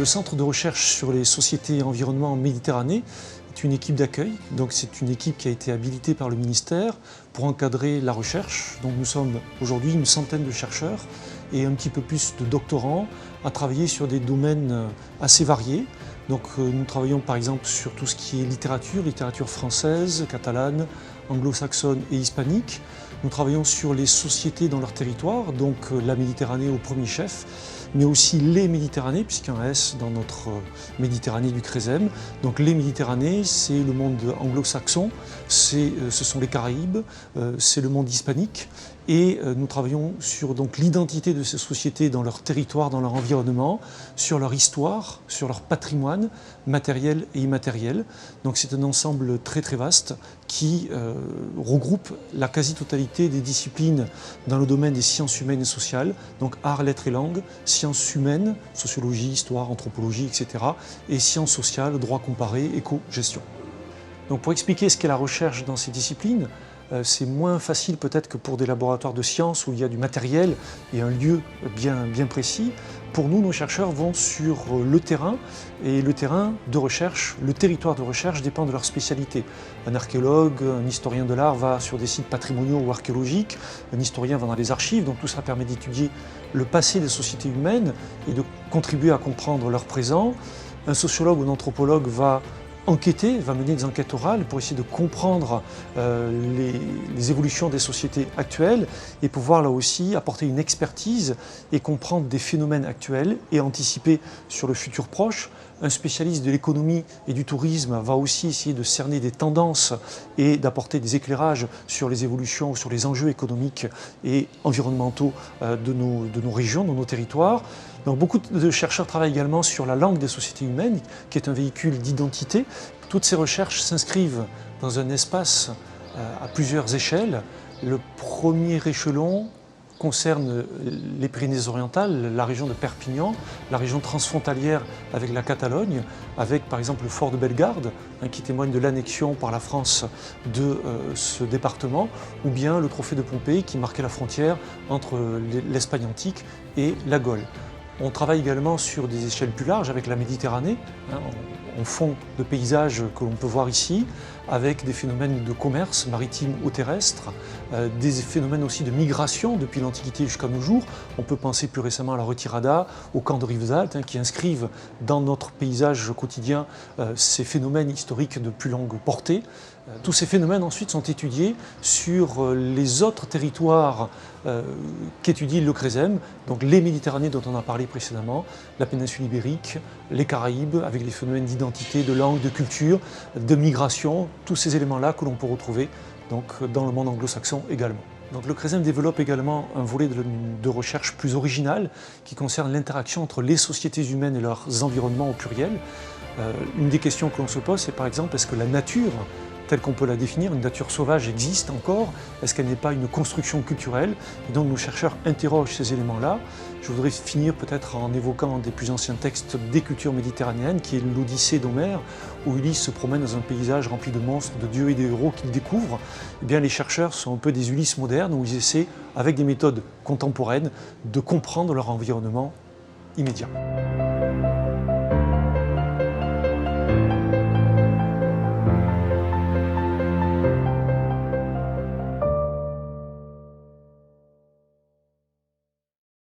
Le centre de recherche sur les sociétés et environnement en Méditerranée est une équipe d'accueil. Donc c'est une équipe qui a été habilitée par le ministère pour encadrer la recherche. Donc nous sommes aujourd'hui une centaine de chercheurs et un petit peu plus de doctorants à travailler sur des domaines assez variés. Donc nous travaillons par exemple sur tout ce qui est littérature française, catalane, anglo-saxonne et hispanique. Nous travaillons sur les sociétés dans leur territoire, donc la Méditerranée au premier chef, mais aussi les Méditerranées, puisqu'il y a un S dans notre Méditerranée du Crezem. Donc les Méditerranées, c'est le monde anglo-saxon, ce sont les Caraïbes, c'est le monde hispanique. Et nous travaillons sur l'identité de ces sociétés dans leur territoire, dans leur environnement, sur leur histoire, sur leur patrimoine matériel et immatériel. Donc c'est un ensemble très très vaste qui regroupe la quasi-totalité des disciplines dans le domaine des sciences humaines et sociales, donc arts, lettres et langues, sciences humaines, sociologie, histoire, anthropologie, etc. et sciences sociales, droit comparé, éco-gestion. Donc pour expliquer ce qu'est la recherche dans ces disciplines, c'est moins facile peut-être que pour des laboratoires de sciences où il y a du matériel et un lieu bien précis. Pour nous, nos chercheurs vont sur le terrain et le terrain de recherche, le territoire de recherche dépend de leur spécialité. Un archéologue, un historien de l'art va sur des sites patrimoniaux ou archéologiques, un historien va dans les archives, donc tout ça permet d'étudier le passé des sociétés humaines et de contribuer à comprendre leur présent. Un sociologue ou un anthropologue va enquêter, va mener des enquêtes orales pour essayer de comprendre les évolutions des sociétés actuelles et pouvoir là aussi apporter une expertise et comprendre des phénomènes actuels et anticiper sur le futur proche. Un spécialiste de l'économie et du tourisme va aussi essayer de cerner des tendances et d'apporter des éclairages sur les évolutions, sur les enjeux économiques et environnementaux de nos régions, de nos territoires. Donc beaucoup de chercheurs travaillent également sur la langue des sociétés humaines, qui est un véhicule d'identité. Toutes ces recherches s'inscrivent dans un espace à plusieurs échelles. Le premier échelon concerne les Pyrénées-Orientales, la région de Perpignan, la région transfrontalière avec la Catalogne, avec par exemple le fort de Bellegarde, qui témoigne de l'annexion par la France de ce département, ou bien le trophée de Pompéi qui marquait la frontière entre l'Espagne antique et la Gaule. On travaille également sur des échelles plus larges avec la Méditerranée, en fond de paysages que l'on peut voir ici, avec des phénomènes de commerce maritime ou terrestre, des phénomènes aussi de migration depuis l'Antiquité jusqu'à nos jours. On peut penser plus récemment à la retirada, au camp de Rivesaltes, qui inscrivent dans notre paysage quotidien ces phénomènes historiques de plus longue portée. Tous ces phénomènes ensuite sont étudiés sur les autres territoires qu'étudie le Crezem, donc les Méditerranées dont on a parlé précédemment, la péninsule ibérique, les Caraïbes, avec les phénomènes d'identité, de langue, de culture, de migration, tous ces éléments-là que l'on peut retrouver donc, dans le monde anglo-saxon également. Donc, le Crezem développe également un volet de recherche plus original qui concerne l'interaction entre les sociétés humaines et leurs environnements au pluriel. Une des questions que l'on se pose, c'est par exemple, est-ce que la nature, telle qu'on peut la définir, une nature sauvage existe encore? Est-ce qu'elle n'est pas une construction culturelle? Et donc nos chercheurs interrogent ces éléments-là. Je voudrais finir peut-être en évoquant un des plus anciens textes des cultures méditerranéennes, qui est l'Odyssée d'Homère, où Ulysse se promène dans un paysage rempli de monstres, de dieux et des héros qu'il découvre. Eh bien, les chercheurs sont un peu des Ulysses modernes, où ils essaient, avec des méthodes contemporaines, de comprendre leur environnement immédiat.